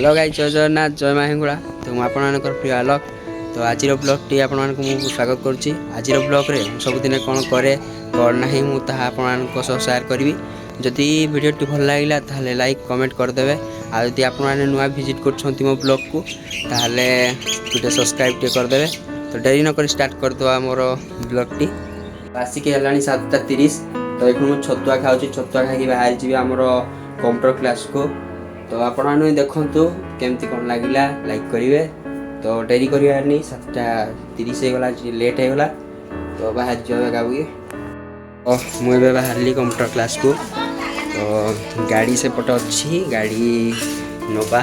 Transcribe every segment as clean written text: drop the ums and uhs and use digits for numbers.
Hello guys, जय जगन्नाथ, जय माँ हिंगुड़ा। तो मुझे आपंकर प्रिय आलोक। तो आज ब्लॉग टी आपण मुझे स्वागत करुच्ची। आज ब्लॉग रे सबुदिन कौन कै कौन ना मुझे आपण शेयर करी। जदि वीडियो भल लगे ताहले लाइक कमेंट करदे। आदि आप नुआ विजिट कर मो ब्लॉग को ताहले गोटे सब्सक्राइब करदे। तो डेरी नक स्टार्ट करदे मोर ब्लॉग टी। आसिक है 7:30। तो ये मुझे छतुआ खाऊँ, छतुआ खाई बाहर जी आमर कंप्यूटर क्लास को। तो आपण देखु केमती कौन लगिला लाइक करेंगे। तो डेरी करनी 7:30 हो गला, लेट हो गला। तो बाहर जाएगा मुझे बाहर कंप्यूटर क्लास को। तो गाड़ी से पट अच्छी गाड़ी नवा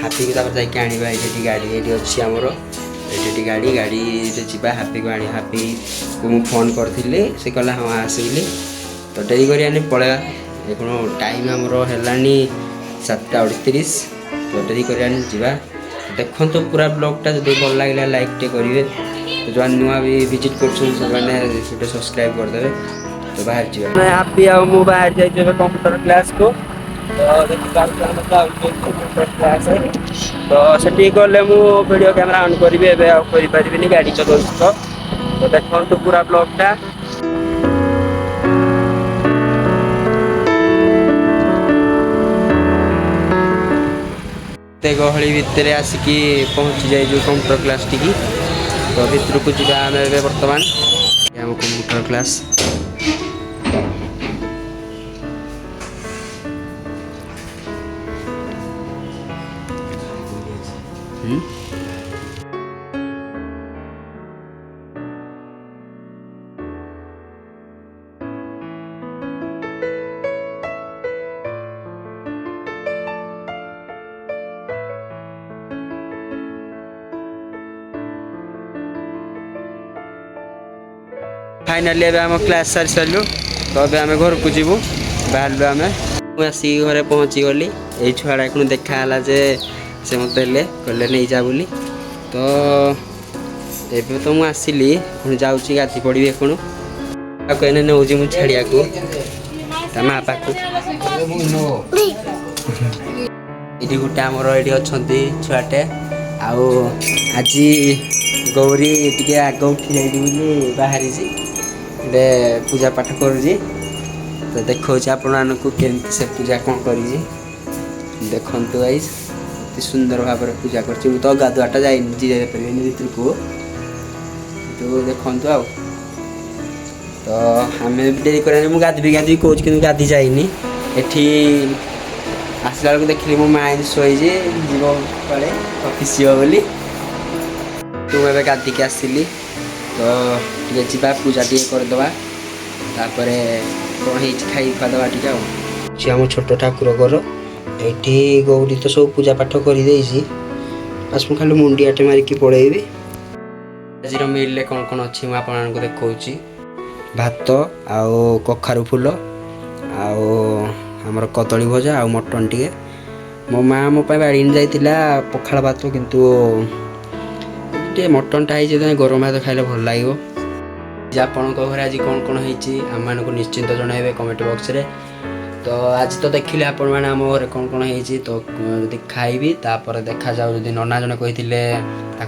हाथी को जाके आने गाड़ी ये अच्छी आमर ये गाड़ी गाड़ी जा हापी को आनी। हापी को मुझे फोन करी से कहला हाँ आसली। तो डेरी कर पलैया देखो टाइम आमर है 7:38। तो डेरी कर जा देखो। तो पूरा ब्लॉगटा जो भल लगे लाइक टे करेंगे। तो जो नुआ भी विजिट कर सब्सक्राइब करदे। तो बाहर जा हापी आउ बाहर जाइए कंप्यूटर क्लास को। तो से गले वीडियो कैमेरा ऑन करी गाड़ी चलो। तो देखो तो पूरा ब्लॉगटा गहली भितर आसिकी पहुँची जाए कंप्यूटर क्लास टी। तो भितर को जा बर्तमान कंप्यूटर क्लास। फाइनाली आम क्लास सारी सारू। तो अब आम घर को जीवु बाहर आम आसिक घरे पहुँची गली। ये छुआड़ा को देखाला जे से मत कहले नहीं जा बोली। तो ये तो मुझे आसली पुणी जाऊँगी गाधी पड़ी एखुण कहने नौ मुझे छाड़िया को माँ पाख ये गोटे आमर ये अच्छा छुआटे। आज गौरी टे आग उठी जाइए बाहरी दे पूजा पाठ करुँगी। तो देखा आपण को केमती से पूजा कौन कर देखु गाइस अति सुंदर भाव पूजा कर। तो गाधुआटा जापारे भितर को। तो देखु आ तो आम डेरी कर गाधी गाधी कौच कि गाधी जाइनी। एठी आसला बेलू देखिली मो माँ शोई जीव कले अफिस बोली। तो मैं गाधी के आसली। तो टे जा पूजा टे करदे। तापर कौन है खाई खादवा टे आम छोट ठाकुर घर ये गौरी तो सब पूजा पाठ कर बस मुझे खाली मुंडियाटे मारिकी पड़ेबी। आज मिल कौन कौन अच्छी मुझे आपको देखा। भात आउ कखारू फूल आमर कदली भजा आ मटन टे। मो माँ मो बाड़ी जाइला पखाड़ भात किंतु मटन टा गरम भात खाइले भल लगे। आपण घर आज कौन कौन आम मान को निश्चिंत जनइबे कमेंट बॉक्स रे। तो आज तो देखिले आपण मैंने आम घर कौन कौन है। तो जब खाइबी तापर देखा जाऊ जब नना जने कही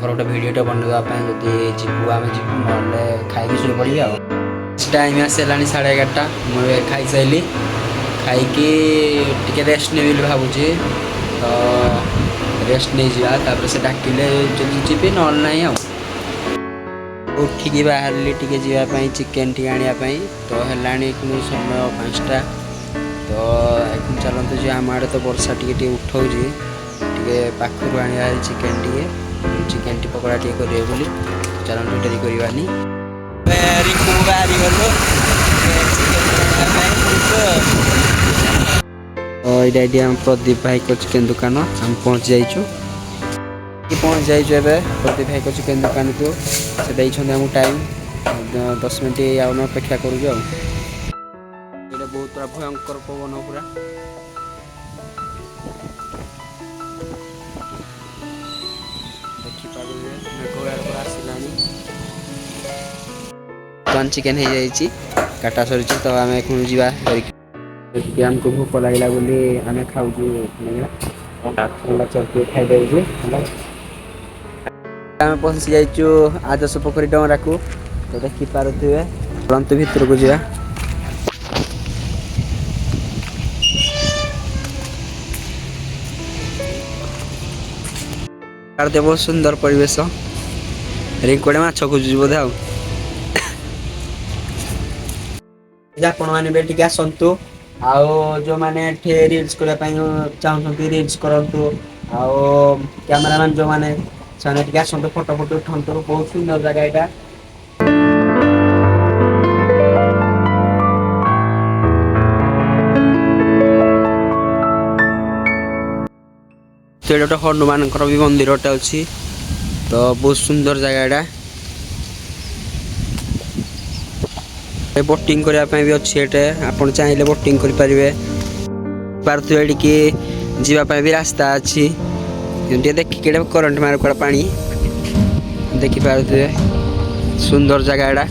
गोटे भिडटे बनवाई जब जीवु आम जीवु ना खाई शुई पड़ी। टाइम आसला 11:30। मुझे खाई सारी खाई रेस्ट ने भावुची। तो रेस्ट नहीं जापर से डाकिले जी ना ना उठिकी बाहर टे जावाई चिकेन टी आने। तो है समय 5टा। तो चलते जी आम आड़े तो वर्षा टे उठाऊ टे पाखर आने चिकेन टी पकड़ा टे करेंगे बोली। चलते डेरी करवानी बाहरी गलु। ये प्रदीप भाई को चिकेन दुकान आम पहुँच जाइचु। प्रदीप भाई को चिकेन दुकान को से टाइम 10 मिनट आम अपेक्षा करूँ। बहुत पूरा भयंकर पवन पूरा देखिए आसला। चिकेन हो जाइए काटा सरी। तो आम जा आमको भोक लगला बोली आम खाऊ। ଥଣ୍ଡା ଚଟୁ ଖାଇଦେଉଛି। ଆମେ ପହଞ୍ଚି ଯାଇଛୁ ଆଦର୍ଶ ପୋଖରୀ ଡଙ୍ଗରାକୁ, ତ ଦେଖିପାରୁଥିବେ। ତୁରନ୍ତ ଭିତରକୁ ଯିବା। ବହୁତ ସୁନ୍ଦର ପରିବେଶ। ରିଙ୍କୁଆଡ଼େ ମାଛ ଖୋଜୁଛି ବୋଧେ ଆଉ। ଆପଣମାନେ ବି ଟିକେ ଆସନ୍ତୁ। ଆଉ ଯୋଉମାନେ ଏଠି ରିଲ୍ସ କରିବା ପାଇଁ ଚାହୁଁଛନ୍ତି ରିଲ୍ସ କରନ୍ତୁ। ଆଉ କ୍ୟାମେରାମ୍ୟାନ ଯୋଉମାନେ ସେମାନେ ଟିକେ ଆସନ୍ତୁ, ଫଟୋ ଉଠାନ୍ତୁ। ବହୁତ ସୁନ୍ଦର ଜାଗା ଏଇଟା। ସେଇଟା ଗୋଟେ ହନୁମାନଙ୍କର ବି ମନ୍ଦିରଟେ ଅଛି, ତ ବହୁତ ସୁନ୍ଦର ଜାଗା ଏଟା। ବୋଟିଂ କରିବା ପାଇଁ ବି ଅଛି ଏଠି, ଆପଣ ଚାହିଁଲେ ବୋଟିଂ କରିପାରିବେ। ପାରୁଥିବେ ଏଠିକି ଯିବା ପାଇଁ ବି ରାସ୍ତା ଅଛି। ଟିକେ ଦେଖିକି କରେଣ୍ଟ ମାର କୁଆଡ଼େ ପାଣି ଦେଖିପାରୁଥିବେ। ସୁନ୍ଦର ଜାଗା ଏଟା।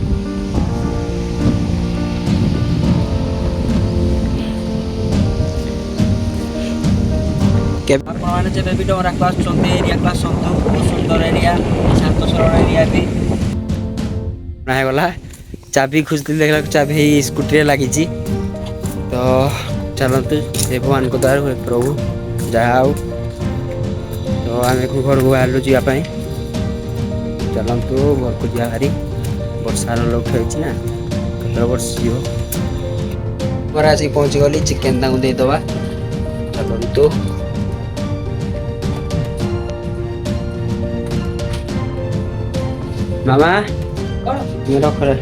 ଆପଣମାନେ ଯେବେ ବି ଡଙ୍ଗରାକୁ ଆସୁଛନ୍ତି ଏରିଆକୁ ଆସନ୍ତୁ। ବହୁତ ସୁନ୍ଦର ଏରିଆ, ଶାନ୍ତ ସରଳ ଏରିଆ ବି। ହେଇଗଲା ଚାବି ଖୋଜୁଥିଲି, ଦେଖିଲାକୁ ଚାବି ହେଇ ସ୍କୁଟିରେ ଲାଗିଛି। ତ ଚାଲନ୍ତୁ, ସେ ଭଗବାନଙ୍କ ଦ୍ୱାରା ହୁଏ ପ୍ରଭୁ ଯାହା ଆଉ। ତ ଆମେ ଘରକୁ ବାହାରିଲୁ ଯିବା ପାଇଁ। ଚାଲନ୍ତୁ ଘରକୁ ଯିବା ଭାରି। ବର୍ଷା ଉଠେଇଛି ନା, କେତେବେଳେ ବର୍ଷିଯିବ। ଘରେ ଆସିକି ପହଞ୍ଚିଗଲି, ଚିକେନ ତାଙ୍କୁ ଦେଇଦବା। ଚାଲନ୍ତୁ। ମାମା ରଖରେ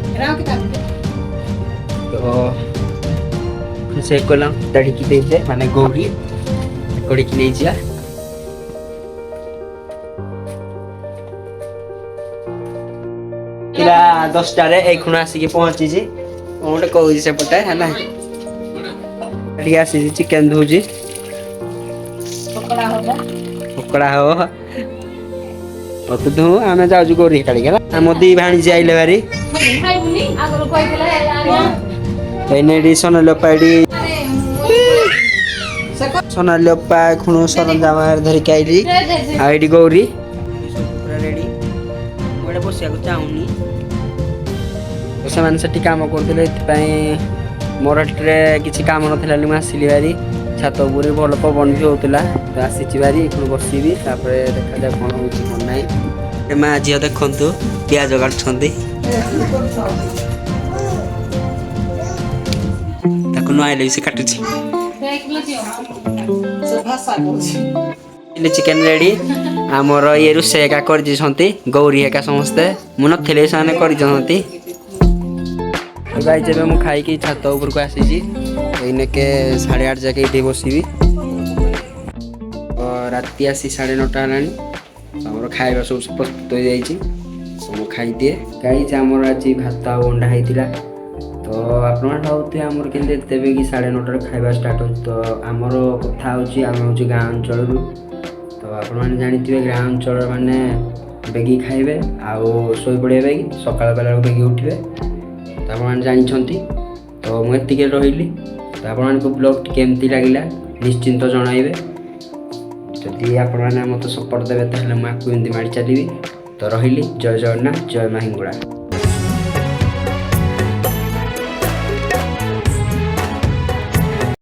ତ ସେ କଲମ ତଡ଼ିକି ଦେଇଦେ, ମାନେ ଗୌରୀ କଡ଼ିକି ନେଇଯିବା। ପିଲା 10ଟାରେ ଏଇ ଖୁଣା ଆସିକି ପହଞ୍ଚିଛି। କଣ ଗୋଟେ କହୁଛି ସେପଟେ ହେଲା। ଟିକେ ଆସିଛି ଚିକେନ ଧୋଉଛି। ପକୋଡା ହବ। ଆମେ ଯାଉଛୁ ଗୋରି କାଳିକି ହେଲା। ଆମ ଦି ଭାଣିଜୀ ଆଇଲେ ଭାରି। ଏଇନେ ସୋନାଲି ଅପା ଏଠି ସୋନାଲି ଅପା ଖୁଣୁ ସରଞ୍ଜାମ ଧରିକି ଆଇଲି। ଆଉ ଏଇଠି ଗୌରୀ ପୁରା ରେଡି। ମୁଁ ଏଠି ବସିବାକୁ ଚାହୁଁନି। ସେମାନେ ସେଠି କାମ କରୁଥିଲେ, ଏଥିପାଇଁ ମୋର ଏଠିରେ କିଛି କାମ ନଥିଲା ବୋଲି ମୁଁ ଆସିଲି ଭାରି। ଛାତ ଉପରେ ଭଲ ପବନ ବି ହଉଥିଲା, ତ ଆସିଛି ଭାରି। ପୁଣି ବସିବି, ତାପରେ ଦେଖାଯାଉ କଣ ହଉଛି କଣ ନାହିଁ। ମା ଝିଅ ଦେଖନ୍ତୁ ପିଆଜ କାଟୁଛନ୍ତି। ତାକୁ ନ ଆଇଲେ ବି ସେ କାଟୁଛି। Chicken ready. ଆମର ଇଏ ରୋଷେଇ ଏକା କରିଦେଇଛନ୍ତି, ଗୌରୀ ଏକା ସମସ୍ତେ। ମୁଁ ନଥିଲେ ସେମାନେ କରିଛନ୍ତି। ଗାଈ ଯେବେ ମୁଁ ଖାଇକି ଛାତ ଉପରକୁ ଆସିଛି। ଏଇନେକେ 8:30 ଯାକେ ଏଇଠି ବସିବି। ରାତି ଆସି 9:30 ହେଲାଣି। ଆମର ଖାଇବା ସବୁ ପ୍ରସ୍ତୁତ ହେଇଯାଇଛି। ମୁଁ ଖାଇଦିଏ। ଗାଇଛି ଆମର ଆଜି ଭାତ ଆଉ ଅଣ୍ଡା ହେଇଥିଲା। ତ ଆପଣମାନେ ଭାବୁଥିବେ ଆମର କେମିତି ଏତେବେ କି 9:30ରେ ଖାଇବା ଷ୍ଟାର୍ଟ ହେଉଛି। ତ ଆମର କଥା ହେଉଛି, ଆମେ ହେଉଛି ଗାଁ ଅଞ୍ଚଳରୁ। ତ ଆପଣମାନେ ଜାଣିଥିବେ ଗାଁ ଅଞ୍ଚଳ ମାନେ ବେଗି ଖାଇବେ ଆଉ ଶୋଇପଡ଼ିବେ ବେଗି, ସକାଳ ବେଳାକୁ ବେଗି ଉଠିବେ। ତ ଆପଣମାନେ ଜାଣିଛନ୍ତି। ତ ମୁଁ ଏତିକି ରହିଲି। ତ ଆପଣମାନଙ୍କୁ ବ୍ଲଗ୍ଟି କେମିତି ଲାଗିଲା ନିଶ୍ଚିନ୍ତ ଜଣାଇବେ। ଯଦି ଆପଣମାନେ ମୋତେ ସପୋର୍ଟ ଦେବେ, ତାହେଲେ ମୁଁ ଆକୁ ଏମିତି ମାଡ଼ି ଚାଲିବି। ତ ରହିଲି। ଜୟ ଜଗନ୍ନାଥ, ଜୟ ମା ହିଙ୍ଗୁଳା।